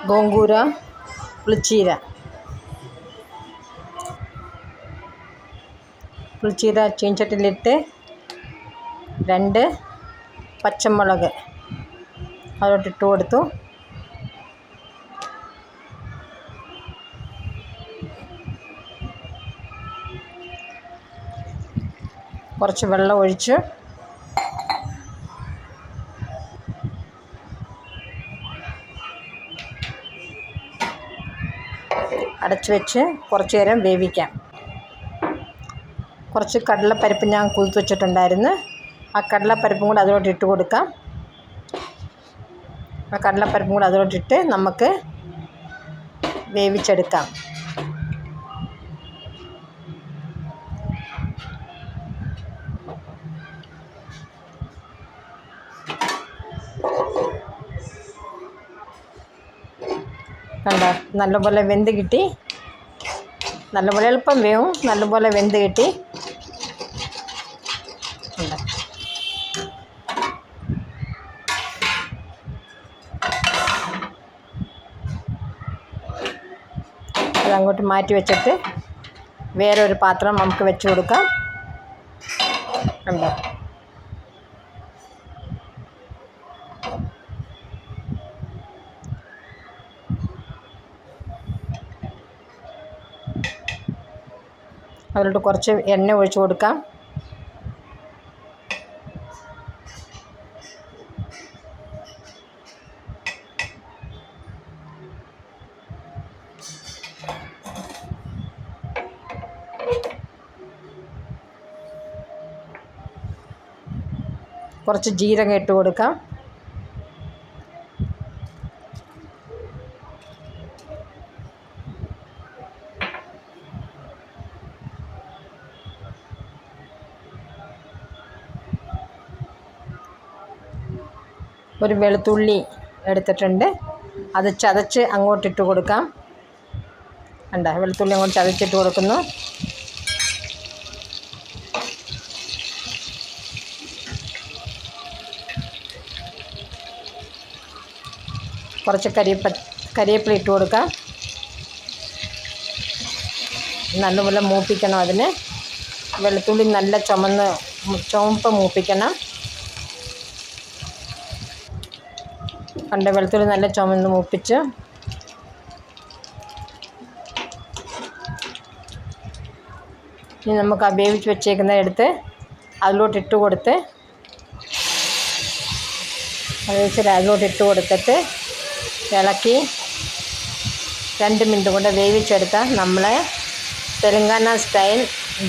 ഗോങ്കൂര പുളിച്ചീര ചീനച്ചട്ടിയിലിട്ട് 2 പച്ചമുളക് അതോട്ടിട്ട് കൊടുത്തു. കുറച്ച് വെള്ളം ഒഴിച്ച് അടച്ചു വെച്ച് കുറച്ച് നേരം വേവിക്കാം. കുറച്ച് കടലപ്പരിപ്പ് ഞാൻ കുതിർത്ത് വെച്ചിട്ടുണ്ടായിരുന്നു. ആ കടലപ്പരിപ്പും കൂടെ അതിലോട്ട് ഇട്ട് കൊടുക്കാം. ആ കടലപ്പരിപ്പും കൂടെ അതിലോട്ടിട്ട് നമുക്ക് വേവിച്ചെടുക്കാം. കണ്ടോ, നല്ലപോലെ വെന്ത് കിട്ടി. നല്ലപോലെ എളുപ്പം വേവും. നല്ലപോലെ വെന്ത് കിട്ടി. അതങ്ങോട്ട് മാറ്റി വെച്ചിട്ട് വേറൊരു പാത്രം നമുക്ക് വെച്ച് കൊടുക്കാം. കണ്ടോ, അതിലോട്ട് കുറച്ച് എണ്ണ ഒഴിച്ച് കൊടുക്കാം. കുറച്ച് ജീരകം ഇട്ട് കൊടുക്കാം. ഒരു വെളുത്തുള്ളി എടുത്തിട്ടുണ്ട്, അത് ചതച്ച് അങ്ങോട്ടിട്ട് കൊടുക്കാം. കണ്ടോ, വെളുത്തുള്ളി അങ്ങോട്ട് ചതച്ചിട്ട് കൊടുക്കുന്നു. കുറച്ച് കരിവേപ്പില ഇട്ട് കൊടുക്കാം. നല്ലപോലെ മൂപ്പിക്കണം. അതിന് വെളുത്തുള്ളി നല്ല ചുവപ്പ് മൂപ്പിക്കണം. കണ്ട, വെളുത്തുള്ളി നല്ല ചുമന്ന് മൂപ്പിച്ച് ഇനി നമുക്ക് ആ വേവിച്ച് വെച്ചേക്കുന്ന എടുത്ത് അതിലോട്ടിട്ട് കൊടുത്ത് അതിലോട്ടിട്ട് കൊടുത്തിട്ട് ഇളക്കി 2 മിനിറ്റ് കൊണ്ട് വേവിച്ചെടുത്താൽ നമ്മളെ തെലങ്കാന സ്റ്റൈൽ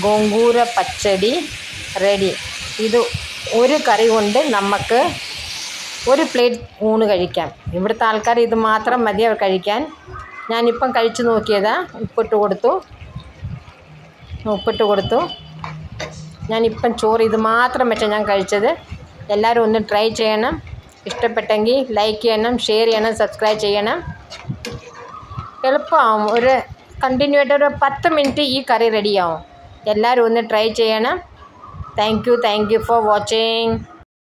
ഗോങ്കൂര പച്ചടി റെഡി. ഇത് ഒരു കറി കൊണ്ട് നമുക്ക് ഒരു പ്ലേറ്റ് ഊണ് കഴിക്കാം. ഇവിടുത്തെ ആൾക്കാർ ഇത് മാത്രം മതി അവർ കഴിക്കാൻ. ഞാനിപ്പം കഴിച്ച് നോക്കിയതാണ്. ഉപ്പിട്ട് കൊടുത്തു. ഞാനിപ്പം ചോറ് ഇത് മാത്രം വെച്ചാൽ ഞാൻ കഴിച്ചത്. എല്ലാവരും ഒന്ന് ട്രൈ ചെയ്യണം. ഇഷ്ടപ്പെട്ടെങ്കിൽ ലൈക്ക് ചെയ്യണം, ഷെയർ ചെയ്യണം, സബ്സ്ക്രൈബ് ചെയ്യണം. എളുപ്പമാവും. ഒരു കണ്ടിന്യൂ ആയിട്ട് ഒരു 10 മിനിറ്റ് ഈ കറി റെഡിയാവും. എല്ലാവരും ഒന്ന് ട്രൈ ചെയ്യണം. Thank you for watching.